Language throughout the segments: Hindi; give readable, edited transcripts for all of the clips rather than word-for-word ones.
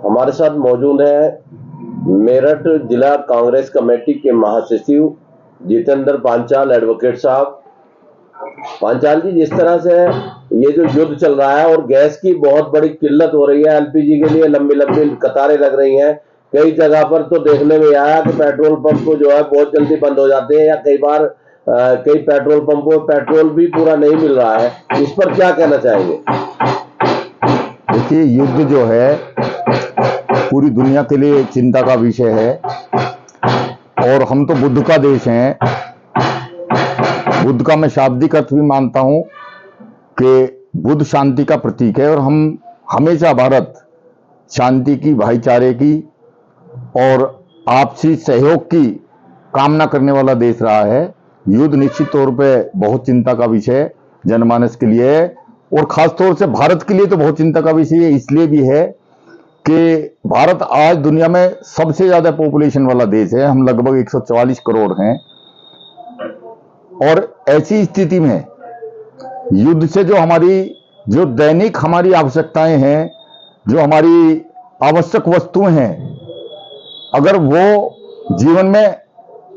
हमारे साथ मौजूद है मेरठ जिला कांग्रेस कमेटी के महासचिव जितेंद्र पांचाल एडवोकेट साहब। पांचाल जी, जिस तरह से ये जो युद्ध चल रहा है और गैस की बहुत बड़ी किल्लत हो रही है, एलपीजी के लिए लंबी लंबी कतारें लग रही हैं, कई जगह पर तो देखने में आया कि पेट्रोल पंप जो है बहुत जल्दी बंद हो जाते हैं या कई बार कई पेट्रोल पंपों में पेट्रोल भी पूरा नहीं मिल रहा है। इस पर क्या कहना चाहेंगे? देखिए, युद्ध जो है पूरी दुनिया के लिए चिंता का विषय है और हम तो बुद्ध का देश हैं। बुद्ध का मैं शाब्दिक अर्थ भी मानता हूं कि बुद्ध शांति का प्रतीक है और हम हमेशा भारत शांति की, भाईचारे की और आपसी सहयोग की कामना करने वाला देश रहा है। युद्ध निश्चित तौर पे बहुत चिंता का विषय जनमानस के लिए है और खासतौर से भारत के लिए तो बहुत चिंता का विषय इसलिए भी है कि भारत आज दुनिया में सबसे ज्यादा पॉपुलेशन वाला देश है। हम लगभग 144 करोड़ हैं और ऐसी स्थिति में युद्ध से जो दैनिक हमारी आवश्यकताएं हैं, जो हमारी आवश्यक वस्तुएं हैं, अगर वो जीवन में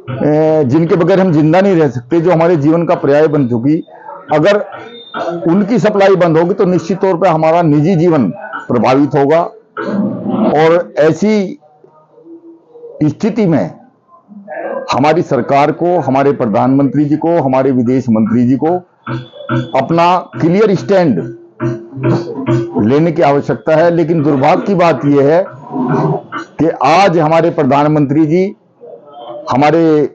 जिनके बगैर हम जिंदा नहीं रह सकते, जो हमारे जीवन का पर्याय बन चुकी, अगर उनकी सप्लाई बंद होगी तो निश्चित तौर पे हमारा निजी जीवन प्रभावित होगा। और ऐसी स्थिति में हमारी सरकार को, हमारे प्रधानमंत्री जी को, हमारे विदेश मंत्री जी को अपना क्लियर स्टैंड लेने की आवश्यकता है। लेकिन दुर्भाग्य की बात यह है कि आज हमारे प्रधानमंत्री जी, हमारे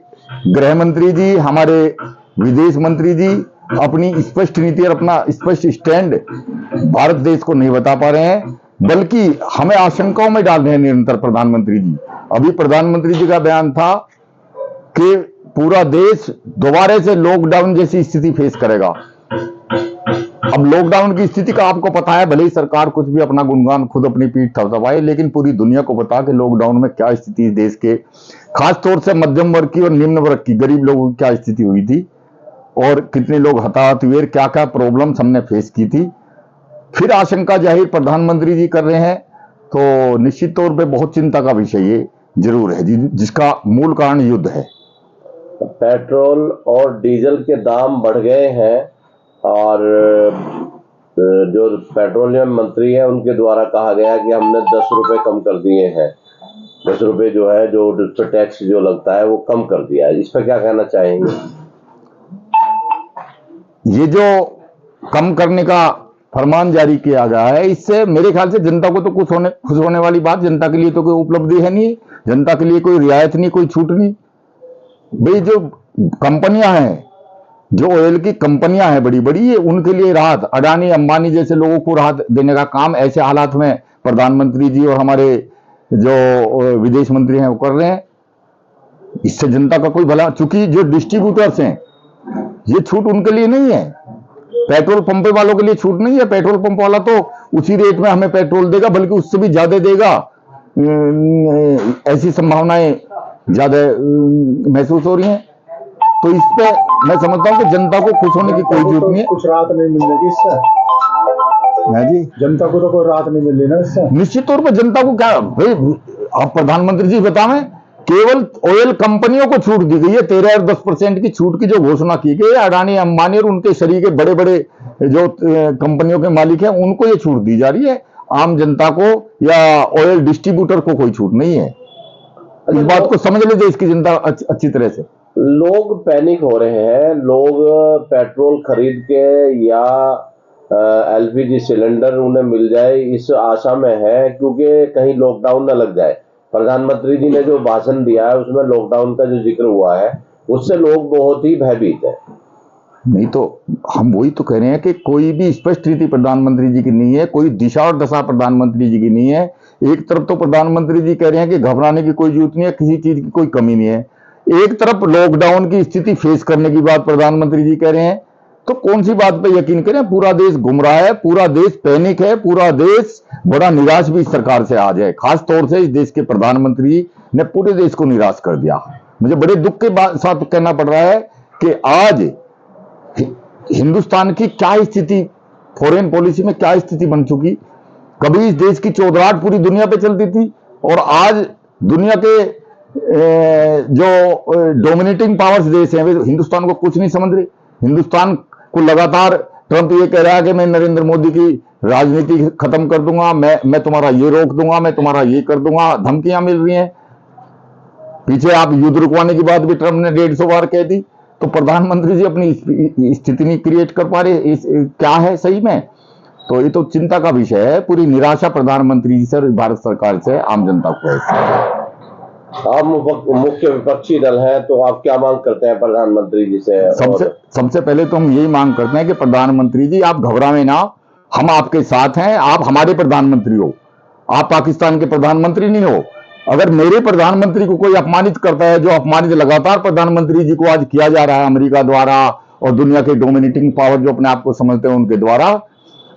गृह मंत्री जी, हमारे विदेश मंत्री जी अपनी स्पष्ट नीति और अपना स्पष्ट स्टैंड भारत देश को नहीं बता पा रहे हैं, बल्कि हमें आशंकाओं में डाल रहे हैं निरंतर प्रधानमंत्री जी। अभी प्रधानमंत्री जी का बयान था कि पूरा देश दोबारा से लॉकडाउन जैसी स्थिति फेस करेगा। अब लॉकडाउन की स्थिति का आपको पता है, भले ही सरकार कुछ भी अपना गुणगान खुद अपनी पीठ थपथपाए, लेकिन पूरी दुनिया को पता कि लॉकडाउन में क्या स्थिति देश के, खासतौर से मध्यम वर्ग की और निम्न वर्ग की, गरीब लोगों की क्या स्थिति हुई थी और कितने लोग हताहत हुए, क्या क्या प्रॉब्लम्स हमने फेस की थी। फिर आशंका जाहिर प्रधानमंत्री जी कर रहे हैं, तो निश्चित तौर पे बहुत चिंता का विषय ये जरूर है, जिसका मूल कारण युद्ध है। पेट्रोल और डीजल के दाम बढ़ गए हैं और जो पेट्रोलियम मंत्री है उनके द्वारा कहा गया कि हमने 10 रुपए कम कर दिए हैं। 10 रुपए जो है, जो उस पर टैक्स जो लगता है वो कम कर दिया है। इस पर क्या कहना चाहेंगे? ये जो कम करने का फरमान जारी किया गया है, इससे मेरे ख्याल से जनता को तो खुश होने वाली बात, जनता के लिए तो कोई उपलब्धि है नहीं, जनता के लिए कोई रियायत नहीं, कोई छूट नहीं। भाई जो कंपनियां हैं, जो ऑयल की कंपनियां हैं बड़ी बड़ी, ये उनके लिए राहत, अडानी अंबानी जैसे लोगों को राहत देने का काम ऐसे हालात में प्रधानमंत्री जी और हमारे जो विदेश मंत्री हैं वो कर रहे हैं। इससे जनता का कोई भला, चूंकि जो डिस्ट्रीब्यूटर्स हैं ये छूट उनके लिए नहीं है, पेट्रोल पंप वालों के लिए छूट नहीं है। पेट्रोल पंप वाला तो उसी रेट में हमें पेट्रोल देगा, बल्कि उससे भी ज्यादा देगा। ऐसी संभावनाएं ज्यादा महसूस हो रही हैं। तो इस पे मैं समझता हूं कि जनता को खुश होने की कोई जरूरत नहीं है। कुछ राहत नहीं मिलेगी इससे? है जी, जनता को तो कोई राहत नहीं मिल रही ना इससे। निश्चित तौर पर जनता को क्या भाई, आप प्रधानमंत्री जी बताएं, केवल ऑयल कंपनियों को छूट दी गई है, 13 और 10% की छूट की जो घोषणा की गई है। अडानी अंबानी और उनके शरीके बड़े बड़े जो कंपनियों के मालिक हैं उनको ये छूट दी जा रही है। आम जनता को या ऑयल डिस्ट्रीब्यूटर को कोई छूट नहीं है। इस बात को समझ लीजिए इसकी जनता अच्छी तरह से। लोग पैनिक हो रहे हैं, लोग पेट्रोल खरीद के या एलपीजी सिलेंडर उन्हें मिल जाए इस आशा में है, क्योंकि कहीं लॉकडाउन न लग जाए। प्रधानमंत्री जी ने जो भाषण दिया है उसमें लॉकडाउन का जो जिक्र हुआ है उससे लोग बहुत ही भयभीत हैं। नहीं तो हम वही तो कह रहे हैं कि कोई भी स्पष्ट नीति प्रधानमंत्री जी की नहीं है, कोई दिशा और दशा प्रधानमंत्री जी की नहीं है। एक तरफ तो प्रधानमंत्री जी कह रहे हैं कि घबराने की कोई जरूरत नहीं है, किसी चीज की कोई कमी नहीं है। एक तरफ लॉकडाउन की स्थिति फेस करने की बात प्रधानमंत्री जी कह रहे हैं, तो कौन सी बात पे यकीन करें? पूरा देश गुमराह है, पूरा देश पैनिक है, पूरा देश बड़ा निराश भी इस सरकार से आज है। खास तौर से इस देश के प्रधानमंत्री ने पूरे देश को निराश कर दिया। मुझे बड़े दुख के साथ कहना पड़ रहा है कि आज हिंदुस्तान की क्या स्थिति, फॉरेन पॉलिसी में क्या स्थिति बन चुकी, कभी इस देश की चौधराहट पूरी दुनिया पे चलती थी, और आज दुनिया के जो डोमिनेटिंग पावर्स देश हैं वे हिंदुस्तान को कुछ नहीं समझ रहे। हिंदुस्तान को लगातार ट्रंप ये कह रहा है कि मैं नरेंद्र मोदी की राजनीति खत्म कर दूंगा, मैं तुम्हारा ये रोक दूंगा, मैं तुम्हारा ये कर दूंगा, धमकियां मिल रही हैं। पीछे आप युद्ध रुकवाने की बात भी ट्रंप ने 150 बार कह दी। तो प्रधानमंत्री जी अपनी स्थिति नहीं क्रिएट कर पा रहे, क्या है सही में? तो ये तो चिंता का विषय है। पूरी निराशा प्रधानमंत्री जी से और भारत सरकार से आम जनता को है। आप मुख्य विपक्षी दल हैं, तो आप क्या मांग करते हैं प्रधानमंत्री जी से? सबसे पहले तो हम यही मांग करते हैं कि प्रधानमंत्री जी आप घबराएं ना, हम आपके साथ हैं। आप हमारे प्रधानमंत्री हो, आप पाकिस्तान के प्रधानमंत्री नहीं हो। अगर मेरे प्रधानमंत्री को कोई अपमानित करता है, जो अपमानित लगातार प्रधानमंत्री जी को आज किया जा रहा है अमेरिका द्वारा और दुनिया के डोमिनेटिंग पावर जो अपने आप को समझते हैं उनके द्वारा,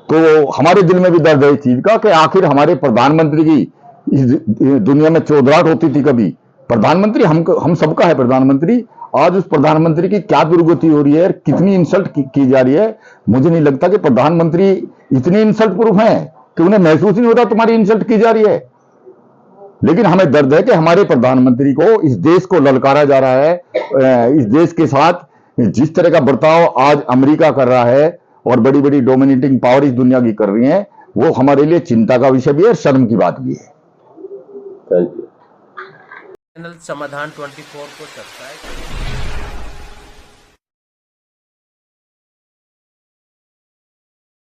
तो हमारे दिल में भी दर्द है इस चीज का कि आखिर हमारे प्रधानमंत्री की इस दुनिया में चौधराहट होती थी कभी। प्रधानमंत्री हम सबका है प्रधानमंत्री। आज उस प्रधानमंत्री की क्या दुर्गति हो रही है, कितनी इंसल्ट की जा रही है। मुझे नहीं लगता कि प्रधानमंत्री इतने इंसल्ट प्रूफ हैं कि उन्हें महसूस नहीं होता तुम्हारी इंसल्ट की जा रही है। लेकिन हमें दर्द है कि हमारे प्रधानमंत्री को इस देश को ललकारा जा रहा है। इस देश के साथ जिस तरह का बर्ताव आज अमेरिका कर रहा है और बड़ी बड़ी डोमिनेटिंग पावर इस दुनिया की कर रही हैं, वो हमारे लिए चिंता का विषय भी है, शर्म की बात भी है। Thank you. चैनल समाधान 24 को सब्सक्राइब